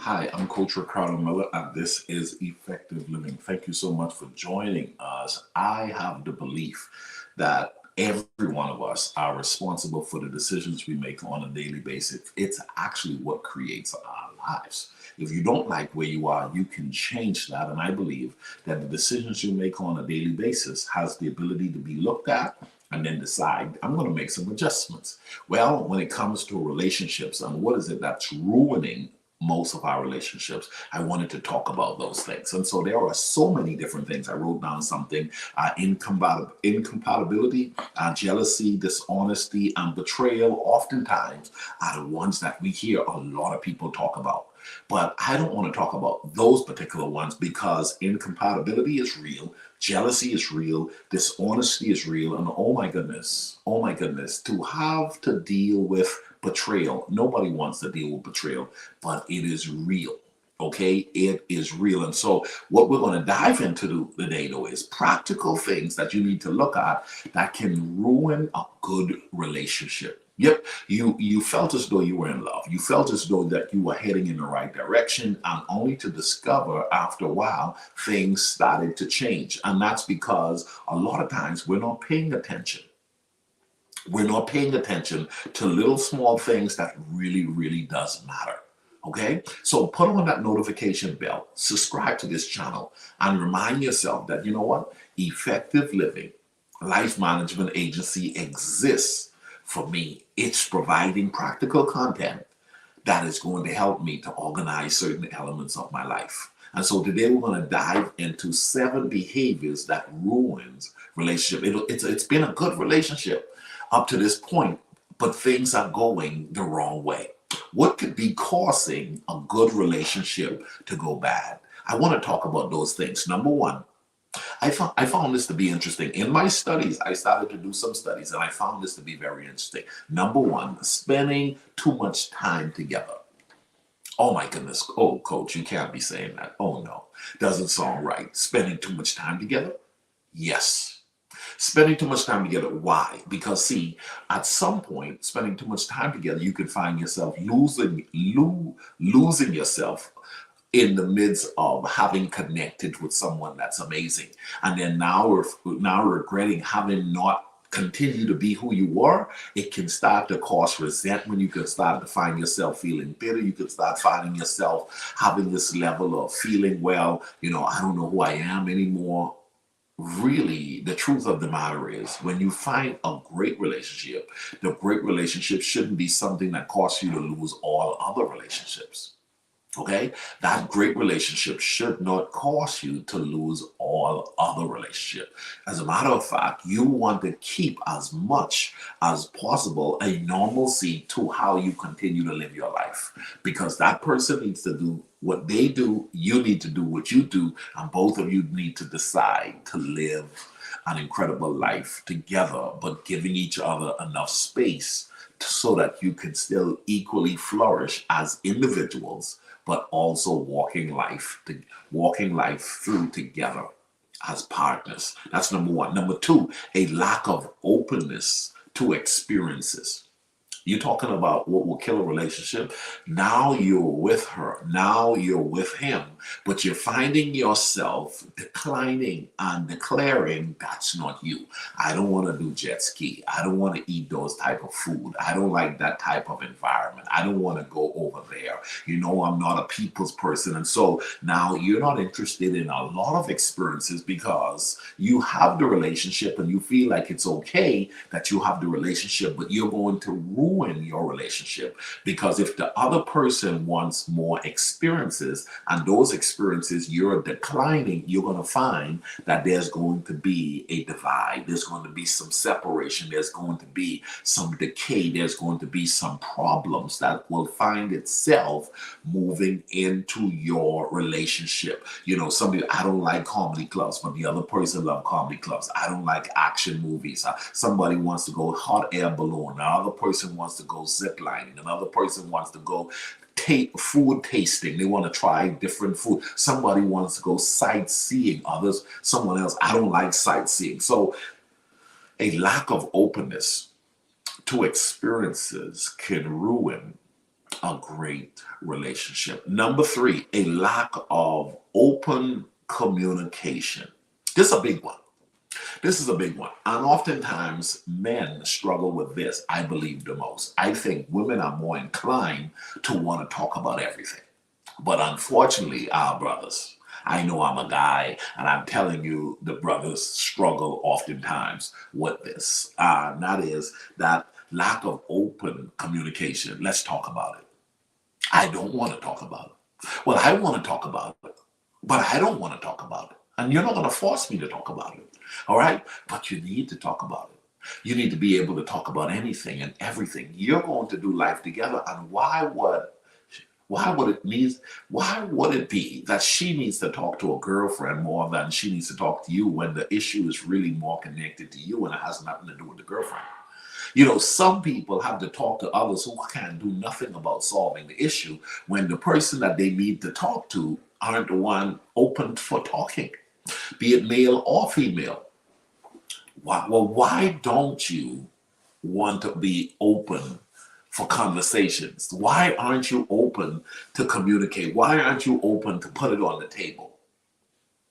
Hi, I'm Coach Ricardo Miller, and this is Effective Living. Thank you so much for joining us. I have the belief that every one of us are responsible for the decisions we make on a daily basis. It's actually what creates our lives. If you don't like where you are, you can change that. And I believe that the decisions you make on a daily basis has the ability to be looked at and then decide, I'm going to make some adjustments. Well, when it comes to relationships and what is it that's ruining most of our relationships, I wanted to talk about those things. And so there are so many different things. I wrote down something: incompatibility, jealousy, dishonesty, and betrayal oftentimes are the ones that we hear a lot of people talk about. But I don't want to talk about those particular ones because incompatibility is real, jealousy is real, dishonesty is real, and oh my goodness, to have to deal with betrayal. Nobody wants to deal with betrayal, but it is real. Okay, it is real. And so, what we're going to dive into today, though, is practical things that you need to look at that can ruin a good relationship. Yep, you felt as though you were in love. You felt as though that you were heading in the right direction, and only to discover after a while things started to change. And that's because a lot of times we're not paying attention. We're not paying attention to little small things that really does matter. Okay, so put on that notification bell, subscribe to this channel, and remind yourself that, you know what, Effective Living Life Management Agency exists for me. It's providing practical content that is going to help me to organize certain elements of my life. And so today we're going to dive into 7 behaviors that ruins relationship. It's been a good relationship up to this point, but things are going the wrong way. What could be causing a good relationship to go bad? I want to talk about those things. Number one, I found this to be interesting. In my studies, I started to do some studies, and I found this to be very interesting. Number one, spending too much time together. Oh my goodness. Oh, coach, you can't be saying that. Oh no, doesn't sound right. Spending too much time together? Yes. Spending too much time together. Why? Because see, at some point, spending too much time together, you could find yourself losing yourself in the midst of having connected with someone that's amazing, and then now regretting having not continue to be who you were. It can start to cause resentment. You can start to find yourself feeling bitter. You can start finding yourself having this level of feeling, well, I don't know who I am anymore. Really, the truth of the matter is, when you find a great relationship, the great relationship shouldn't be something that causes you to lose all other relationships. Okay, that great relationship should not cause you to lose all other relationships. As a matter of fact, you want to keep as much as possible a normalcy to how you continue to live your life, because that person needs to do what they do, you need to do what you do, and both of you need to decide to live an incredible life together, but giving each other enough space so that you can still equally flourish as individuals, but also walking life through together as partners. That's number one. Number two, a lack of openness to experiences. You're talking about what will kill a relationship. Now you're with her. Now you're with him. But you're finding yourself declining and declaring, that's not you. I don't want to do jet ski. I don't want to eat those type of food. I don't like that type of environment. I don't want to go over there. I'm not a people's person. And so now you're not interested in a lot of experiences because you have the relationship and you feel like it's okay that you have the relationship, but you're going to ruin your relationship, because if the other person wants more experiences and those experiences you're declining, you're going to find that there's going to be a divide. There's going to be some separation. There's going to be some decay. There's going to be some problems that will find itself moving into your relationship. Somebody, I don't like comedy clubs, but the other person loves comedy clubs. I don't like action movies. Somebody wants to go hot air balloon. The other person wants to go zip lining. Another person wants to go food tasting. They want to try different food. Somebody wants to go sightseeing. Someone else, I don't like sightseeing. So a lack of openness to experiences can ruin a great relationship. Number three, a lack of open communication. This is a big one. This is a big one. And oftentimes men struggle with this, I believe, the most. I think women are more inclined to want to talk about everything. But unfortunately, our brothers, I know I'm a guy, and I'm telling you, the brothers struggle oftentimes with this. And that is that lack of open communication. Let's talk about it. I don't want to talk about it. Well, I want to talk about it, but I don't want to talk about it. And you're not going to force me to talk about it. All right? But you need to talk about it. You need to be able to talk about anything and everything. You're going to do life together. And why would it be that she needs to talk to a girlfriend more than she needs to talk to you when the issue is really more connected to you and it has nothing to do with the girlfriend? You know, some people have to talk to others who can do nothing about solving the issue when the person that they need to talk to aren't the one open for talking, be it male or female. Why don't you want to be open for conversations? Why aren't you open to communicate? Why aren't you open to put it on the table?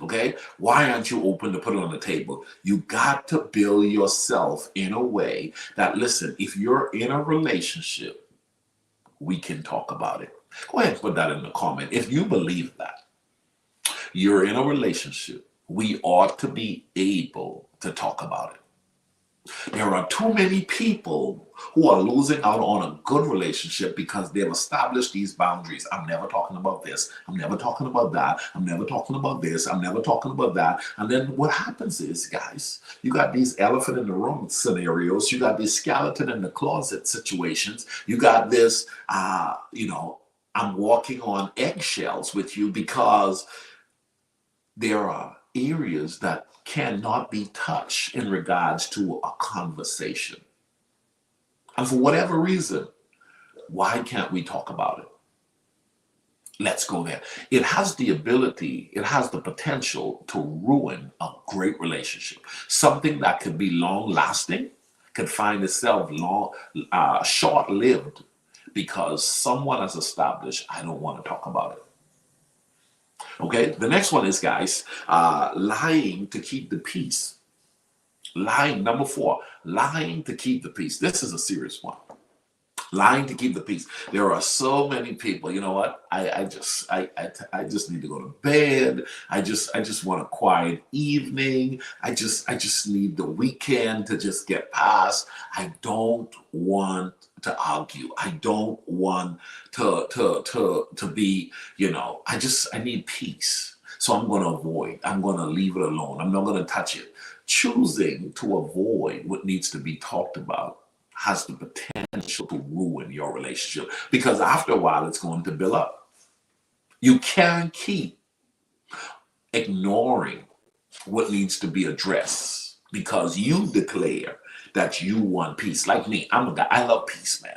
Okay? Why aren't you open to put it on the table? You got to build yourself in a way that, listen, if you're in a relationship, we can talk about it. Go ahead and put that in the comment. If you believe that you're in a relationship, we ought to be able to talk about it. There are too many people who are losing out on a good relationship because they've established these boundaries. I'm never talking about this. I'm never talking about that. I'm never talking about this. I'm never talking about that. And then what happens is, guys, you got these elephant in the room scenarios. You got these skeleton in the closet situations. You got this, I'm walking on eggshells with you because there are areas that cannot be touched in regards to a conversation. And for whatever reason, why can't we talk about it? Let's go there. It has the ability, it has the potential to ruin a great relationship. Something that could be long lasting could find itself short lived because someone has established, I don't want to talk about it. Okay, the next one is, guys, lying to keep the peace. Lying, number 4, lying to keep the peace. This is a serious one. Lying to keep the peace. There are so many people. You know what? I just need to go to bed. I just want a quiet evening. I just need the weekend to just get past. I don't want to argue. I don't want to be. I need peace. So I'm going to avoid. I'm going to leave it alone. I'm not going to touch it. Choosing to avoid what needs to be talked about has the potential to ruin your relationship because after a while it's going to build up. You can't keep ignoring what needs to be addressed because you declare that you want peace. Like me, I'm a guy, I love peace, man.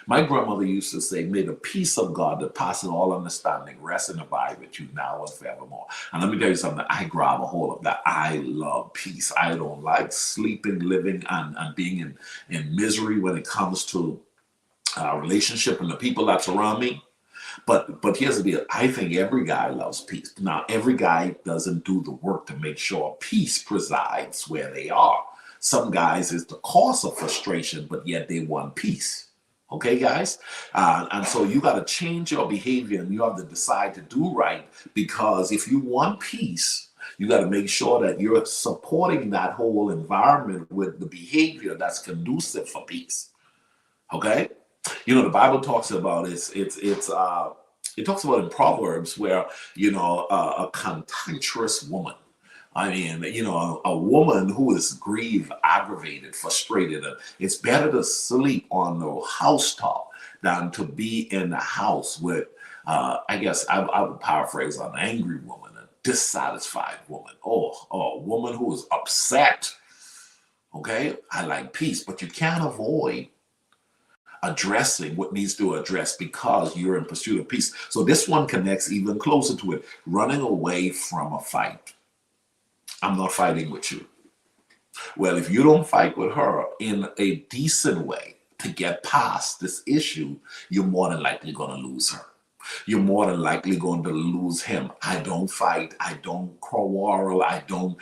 My grandmother used to say, may the peace of God that passes all understanding rest and abide with you now and forevermore. And let me tell you something, I grab a hold of that. I love peace. I don't like sleeping, living, and being in misery when it comes to relationship and the people that surround me. But here's the deal. I think every guy loves peace. Now, every guy doesn't do the work to make sure peace presides where they are. Some guys is the cause of frustration, but yet they want peace. Okay, guys? And so you got to change your behavior and you have to decide to do right because if you want peace, you got to make sure that you're supporting that whole environment with the behavior that's conducive for peace. Okay? You know, the Bible talks about it talks about in Proverbs where, a contentious woman. I mean, a woman who is grieved, aggravated, frustrated, it's better to sleep on the housetop than to be in the house with, I guess I would paraphrase, an angry woman, a dissatisfied woman, a woman who is upset. Okay, I like peace, but you can't avoid addressing what needs to address because you're in pursuit of peace. So this one connects even closer to it, running away from a fight. I'm not fighting with you. Well, if you don't fight with her in a decent way, to get past this issue, you're more than likely going to lose her. You're more than likely going to lose him. I don't fight. I don't quarrel. I don't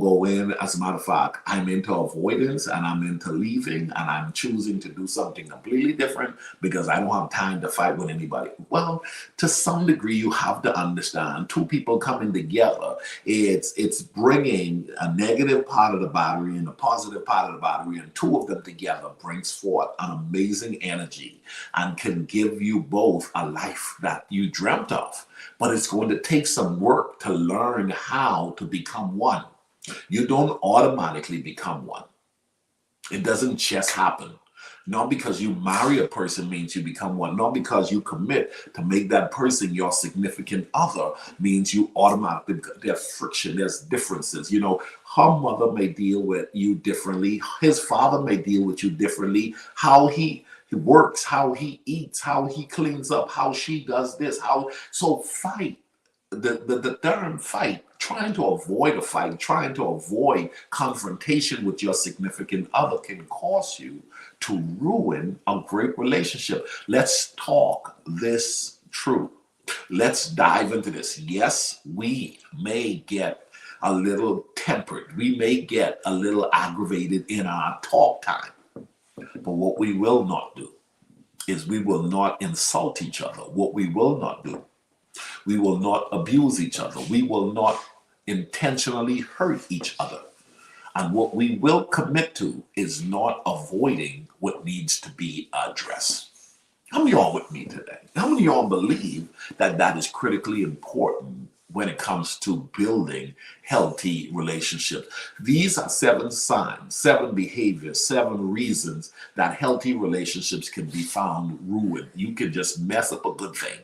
go in. As a matter of fact, I'm into avoidance and I'm into leaving and I'm choosing to do something completely different because I don't have time to fight with anybody. Well, to some degree, you have to understand two people coming together, it's bringing a negative part of the battery and a positive part of the battery, and two of them together brings forth an amazing energy and can give you both a life that you dreamt of. But it's going to take some work to learn how to become one. You don't automatically become one. It doesn't just happen. Not because you marry a person means you become one. Not because you commit to make that person your significant other means you automatically, there's friction, there's differences. You know, her mother may deal with you differently. His father may deal with you differently. How he works, how he eats, how he cleans up, how she does this, so fight. The term fight, trying to avoid a fight, trying to avoid confrontation with your significant other can cause you to ruin a great relationship. Let's talk this through. Let's dive into this. Yes, we may get a little tempered. We may get a little aggravated in our talk time. But what we will not do is we will not insult each other. What we will not do, we will not abuse each other. We will not intentionally hurt each other. And what we will commit to is not avoiding what needs to be addressed. How many of y'all with me today? How many of y'all believe that that is critically important when it comes to building healthy relationships? These are 7 signs, 7 behaviors, 7 reasons that healthy relationships can be found ruined. You can just mess up a good thing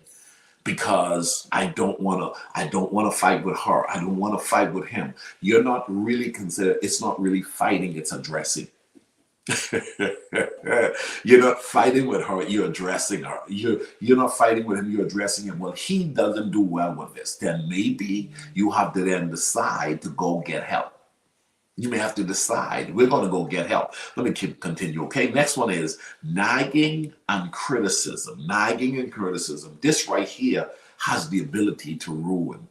because I don't want to fight with her. I don't want to fight with him. You're not really considered, it's not really fighting, it's addressing. You're not fighting with her, you're addressing her. You're not fighting with him, you're addressing him. Well, he doesn't do well with this. Then maybe you have to then decide to go get help. You may have to decide, we're going to go get help. Let me continue. Okay, next one is nagging and criticism. Nagging and criticism. This right here has the ability to ruin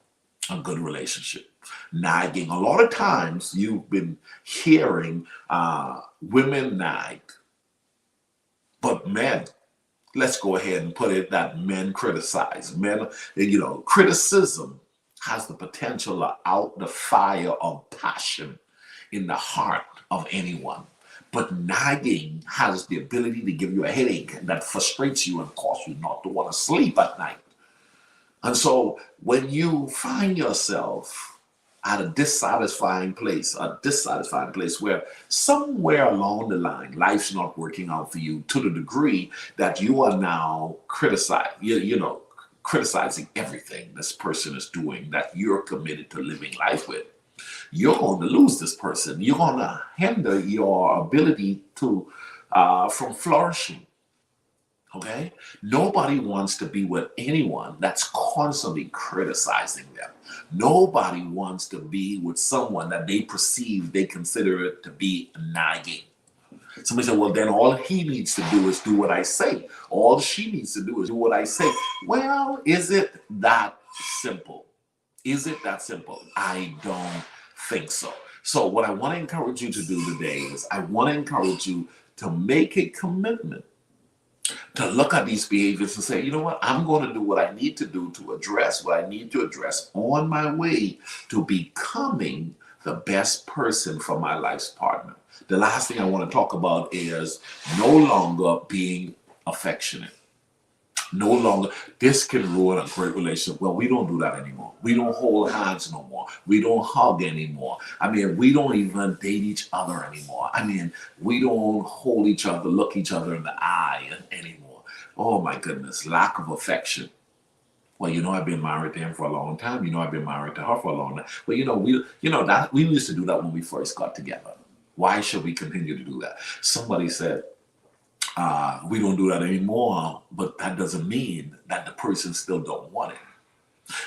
a good relationship. Nagging. A lot of times you've been hearing women nag, but men, let's go ahead and put it that men criticize. Men, criticism has the potential to out the fire of passion in the heart of anyone. But nagging has the ability to give you a headache that frustrates you and cause you not to want to sleep at night. And so when you find yourself at a dissatisfying place where somewhere along the line, life's not working out for you to the degree that you are now criticizing everything this person is doing that you're committed to living life with, you're going to lose this person. You're going to hinder your ability to from flourishing. Okay? Nobody wants to be with anyone that's constantly criticizing them. Nobody wants to be with someone that they consider it to be nagging. Somebody said, well, then all he needs to do is do what I say. All she needs to do is do what I say. Well, is it that simple? Is it that simple? I don't think so. So what I want to encourage you to do today is I want to encourage you to make a commitment to look at these behaviors and say, you know what, I'm going to do what I need to do to address what I need to address on my way to becoming the best person for my life's partner. The last thing I want to talk about is no longer being affectionate. No longer, this can ruin a great relationship. Well, we don't do that anymore. We don't hold hands no more. We don't hug anymore. I mean, we don't even date each other anymore. I mean, we don't hold each other, look each other in the eye anymore. Oh my goodness, lack of affection. Well, I've been married to him for a long time. I've been married to her for a long time. Well, we used to do that when we first got together. Why should we continue to do that? Somebody said, we don't do that anymore, but that doesn't mean that the person still don't want it.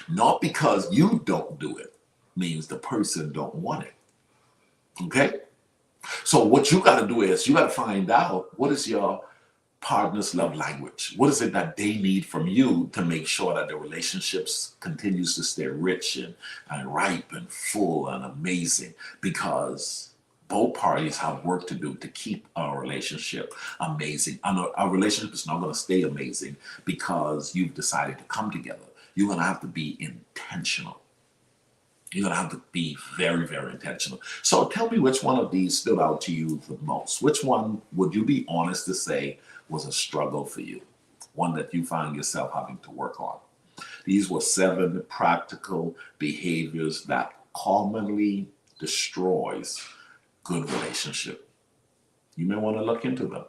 Not because you don't do it means the person don't want it. Okay? So what you got to do is you got to find out what is your partner's love language. What is it that they need from you to make sure that the relationships continues to stay rich and ripe and full and amazing? Because both parties have work to do to keep our relationship amazing. And our relationship is not going to stay amazing because you've decided to come together. You're going to have to be intentional. You're going to have to be very, very intentional. So tell me which one of these stood out to you the most. Which one would you be honest to say was a struggle for you? One that you find yourself having to work on. These were 7 practical behaviors that commonly destroys good relationship. You may want to look into them.